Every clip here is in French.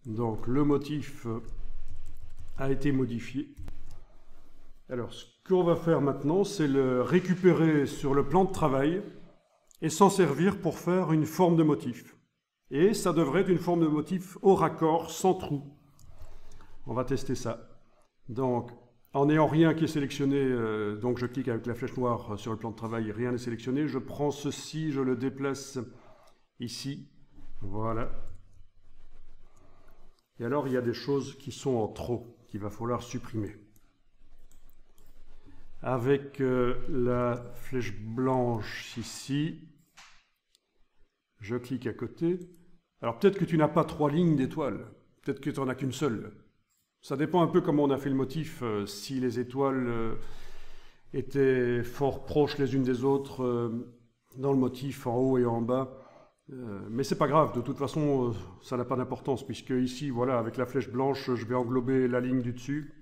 Donc le motif a été modifié. Alors ce qu'on va faire maintenant, c'est le récupérer sur le plan de travail et s'en servir pour faire une forme de motif. Et ça devrait être une forme de motif au raccord, sans trou. On va tester ça. Donc, en n'ayant rien qui est sélectionné, donc je clique avec la flèche noire sur le plan de travail, rien n'est sélectionné. Je prends ceci, je le déplace ici. Voilà. Et alors, il y a des choses qui sont en trop, qu'il va falloir supprimer. Avec la flèche blanche ici, je clique à côté. Alors peut-être que tu n'as pas 3 lignes d'étoiles, peut-être que tu n'en as qu'une seule. Ça dépend un peu comment on a fait le motif, si les étoiles étaient fort proches les unes des autres dans le motif en haut et en bas. Mais c'est pas grave, de toute façon ça n'a pas d'importance, puisque ici, voilà, avec la flèche blanche, je vais englober la ligne du dessus.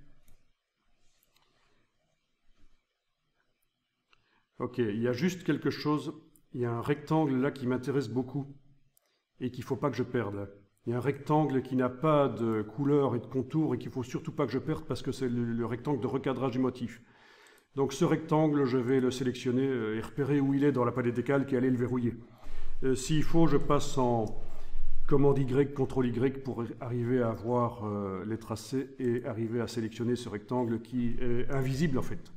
Ok, il y a juste quelque chose, il y a un rectangle là qui m'intéresse beaucoup et qu'il ne faut pas que je perde. Il y a un rectangle qui n'a pas de couleur et de contour et qu'il ne faut surtout pas que je perde parce que c'est le rectangle de recadrage du motif. Donc ce rectangle, je vais le sélectionner et repérer où il est dans la palette des calques et aller le verrouiller. S'il faut, je passe en commande Y, CTRL Y pour arriver à voir les tracés et arriver à sélectionner ce rectangle qui est invisible en fait,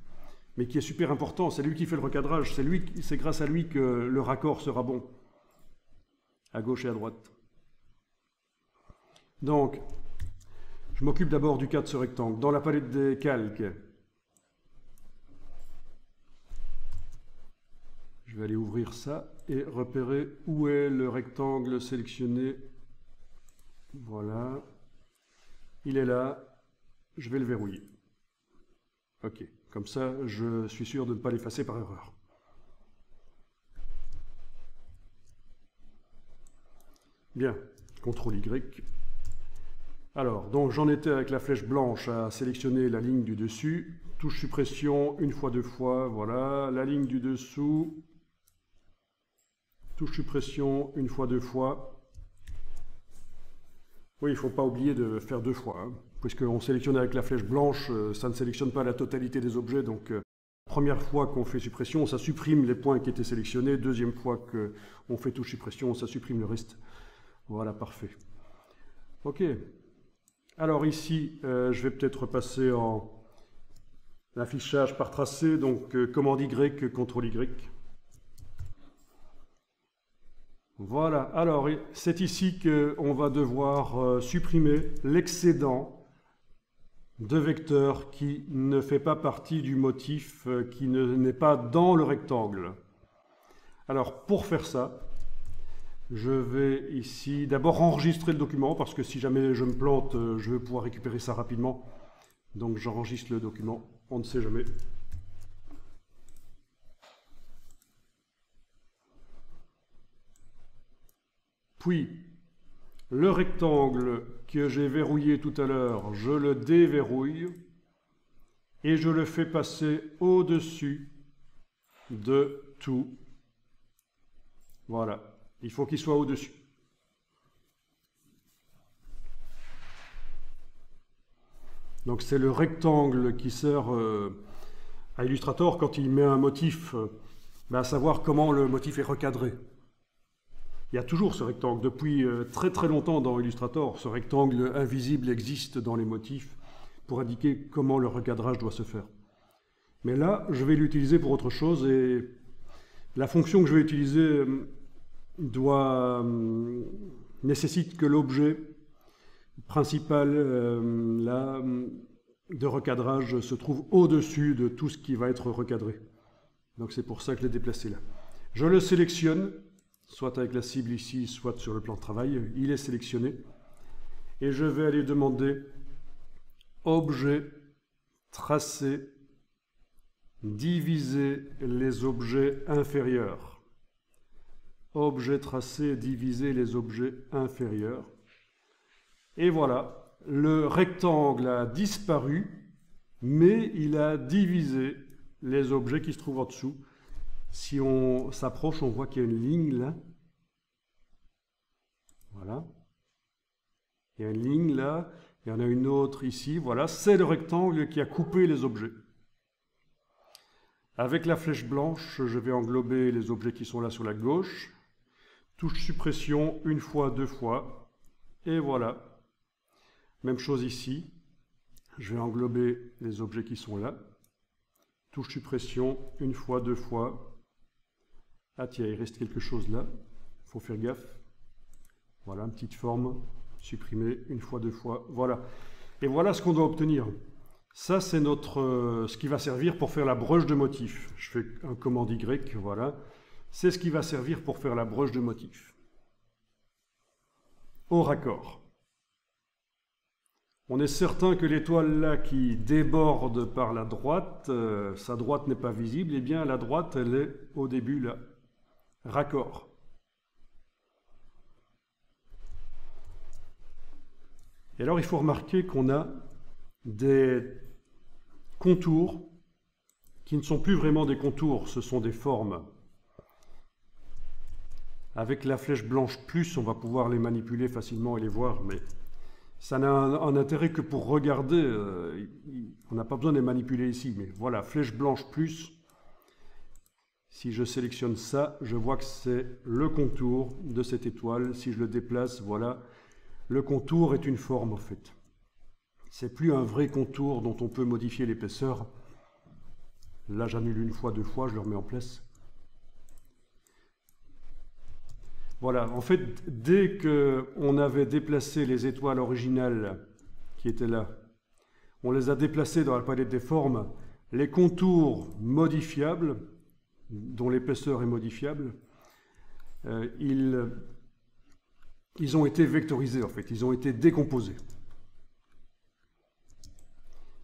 mais qui est super important. C'est lui qui fait le recadrage, c'est grâce à lui que le raccord sera bon, à gauche et à droite. Donc, je m'occupe d'abord du cas de ce rectangle. Dans la palette des calques, je vais aller ouvrir ça et repérer où est le rectangle sélectionné. Voilà. Il est là. Je vais le verrouiller. Ok. Comme ça, je suis sûr de ne pas l'effacer par erreur. Bien. CTRL Y. Alors, donc j'en étais avec la flèche blanche à sélectionner la ligne du dessus. Touche suppression, une fois, deux fois, voilà. La ligne du dessous. Touche suppression, une fois, deux fois. Oui, il ne faut pas oublier de faire 2 fois. Hein. Puisqu'on sélectionne avec la flèche blanche, ça ne sélectionne pas la totalité des objets. Donc, première fois qu'on fait suppression, ça supprime les points qui étaient sélectionnés. Deuxième fois qu'on fait touche suppression, ça supprime le reste. Voilà, parfait. Ok. Alors ici, je vais peut-être repasser en affichage par tracé, donc commande Y, CTRL Y. Voilà, alors c'est ici qu'on va devoir supprimer l'excédent de vecteurs qui ne fait pas partie du motif, qui n'est pas dans le rectangle. Alors pour faire ça, je vais ici d'abord enregistrer le document, parce que si jamais je me plante, je vais pouvoir récupérer ça rapidement. Donc j'enregistre le document, on ne sait jamais. Puis, le rectangle que j'ai verrouillé tout à l'heure, je le déverrouille et je le fais passer au-dessus de tout. Voilà. Il faut qu'il soit au-dessus. Donc c'est le rectangle qui sert à Illustrator quand il met un motif, à savoir comment le motif est recadré. Il y a toujours ce rectangle. Depuis très très longtemps dans Illustrator, ce rectangle invisible existe dans les motifs pour indiquer comment le recadrage doit se faire. Mais là, je vais l'utiliser pour autre chose et la fonction que je vais utiliser nécessite que l'objet principal là, de recadrage se trouve au-dessus de tout ce qui va être recadré. Donc c'est pour ça que je l'ai déplacé là. Je le sélectionne, soit avec la cible ici, soit sur le plan de travail. Il est sélectionné. Et je vais aller demander objet, tracer, diviser les objets inférieurs. Objet tracé, diviser les objets inférieurs. Et voilà, le rectangle a disparu, mais il a divisé les objets qui se trouvent en dessous. Si on s'approche, on voit qu'il y a une ligne là. Voilà. Il y a une ligne là, il y en a une autre ici, voilà, c'est le rectangle qui a coupé les objets. Avec la flèche blanche, je vais englober les objets qui sont là sur la gauche. Touche suppression une fois, deux fois, et voilà. Même chose ici, je vais englober les objets qui sont là. Touche suppression une fois, deux fois. Ah tiens, il reste quelque chose là, il faut faire gaffe. Voilà, une petite forme, supprimer une fois, deux fois, voilà. Et voilà ce qu'on doit obtenir. Ça, c'est ce qui va servir pour faire la broche de motif. Je fais un commande Y, voilà. C'est ce qui va servir pour faire la broche de motif. Au raccord. On est certain que l'étoile là qui déborde par la droite, sa droite n'est pas visible, et bien la droite, elle est au début là. Raccord. Et alors il faut remarquer qu'on a des contours qui ne sont plus vraiment des contours, ce sont des formes. Avec la flèche blanche plus, on va pouvoir les manipuler facilement et les voir, mais ça n'a un intérêt que pour regarder. On n'a pas besoin de les manipuler ici, mais voilà, flèche blanche plus. Si je sélectionne ça, je vois que c'est le contour de cette étoile. Si je le déplace, voilà, le contour est une forme en fait. C'est plus un vrai contour dont on peut modifier l'épaisseur. Là, j'annule une fois, deux fois, je le remets en place. Voilà, en fait, dès qu'on avait déplacé les étoiles originales qui étaient là, on les a déplacées dans la palette des formes, les contours modifiables, dont l'épaisseur est modifiable, ils ont été vectorisés en fait, ils ont été décomposés.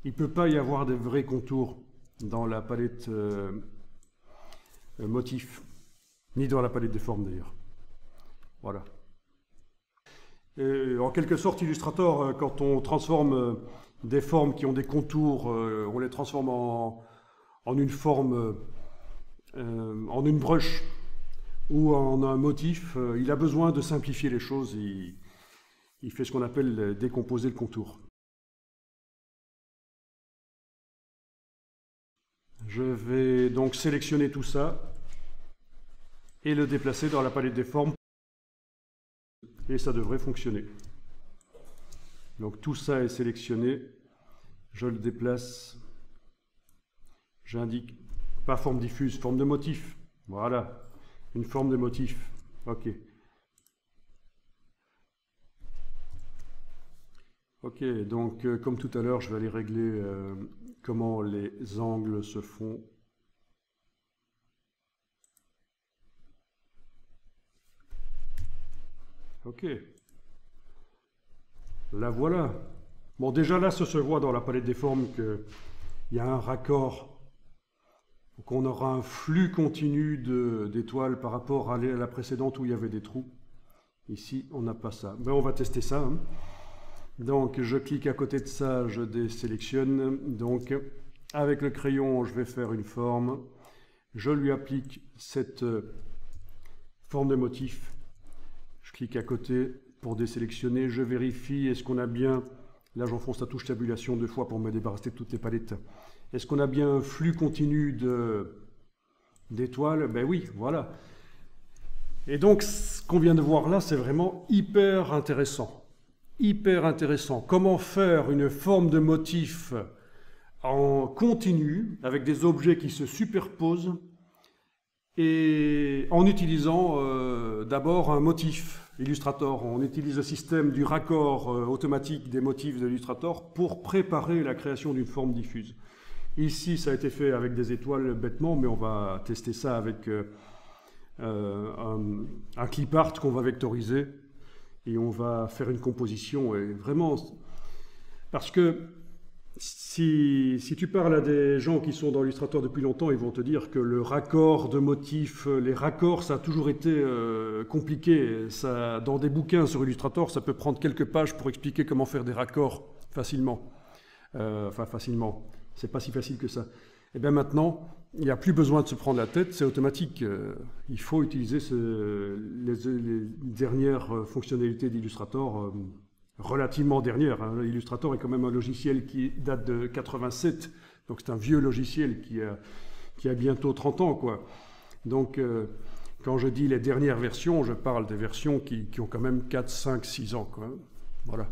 Il ne peut pas y avoir de vrais contours dans la palette motif, ni dans la palette des formes d'ailleurs. Voilà. Et en quelque sorte, Illustrator, quand on transforme des formes qui ont des contours, on les transforme en une forme, en une brush ou en un motif. Il a besoin de simplifier les choses. Il fait ce qu'on appelle décomposer le contour. Je vais donc sélectionner tout ça et le déplacer dans la palette des formes. Et ça devrait fonctionner. Donc tout ça est sélectionné. Je le déplace. J'indique, pas forme diffuse, forme de motif. Voilà, une forme de motif. Ok. Ok, donc comme tout à l'heure, je vais aller régler comment les angles se font. Ok. La voilà. Bon, déjà là, ça se voit dans la palette des formes qu'il y a un raccord. Donc on aura un flux continu d'étoiles par rapport à la précédente où il y avait des trous. Ici, on n'a pas ça. Ben, on va tester ça. Hein. Donc, je clique à côté de ça, je désélectionne. Donc, avec le crayon, je vais faire une forme. Je lui applique cette forme de motif. Je clique à côté pour désélectionner. Je vérifie, est-ce qu'on a bien... Là, j'enfonce la touche tabulation 2 fois pour me débarrasser de toutes les palettes. Est-ce qu'on a bien un flux continu d'étoiles? Ben oui, voilà. Et donc, ce qu'on vient de voir là, c'est vraiment hyper intéressant. Hyper intéressant. Comment faire une forme de motif en continu, avec des objets qui se superposent, et en utilisant d'abord un motif Illustrator. On utilise le système du raccord automatique des motifs de Illustrator pour préparer la création d'une forme diffuse. Ici, ça a été fait avec des étoiles bêtement, mais on va tester ça avec un clip art qu'on va vectoriser. Et on va faire une composition, et vraiment, parce que si tu parles à des gens qui sont dans Illustrator depuis longtemps, ils vont te dire que le raccord de motifs, les raccords, ça a toujours été compliqué. Ça, dans des bouquins sur Illustrator, ça peut prendre quelques pages pour expliquer comment faire des raccords facilement. Enfin, facilement, c'est pas si facile que ça. Et bien maintenant, il n'y a plus besoin de se prendre la tête, c'est automatique. Il faut utiliser les dernières fonctionnalités d'Illustrator relativement dernière. Hein. Illustrator est quand même un logiciel qui date de 87, donc c'est un vieux logiciel qui a bientôt 30 ans, quoi. Donc, quand je dis les dernières versions, je parle des versions qui ont quand même 4, 5, 6 ans, quoi. Voilà.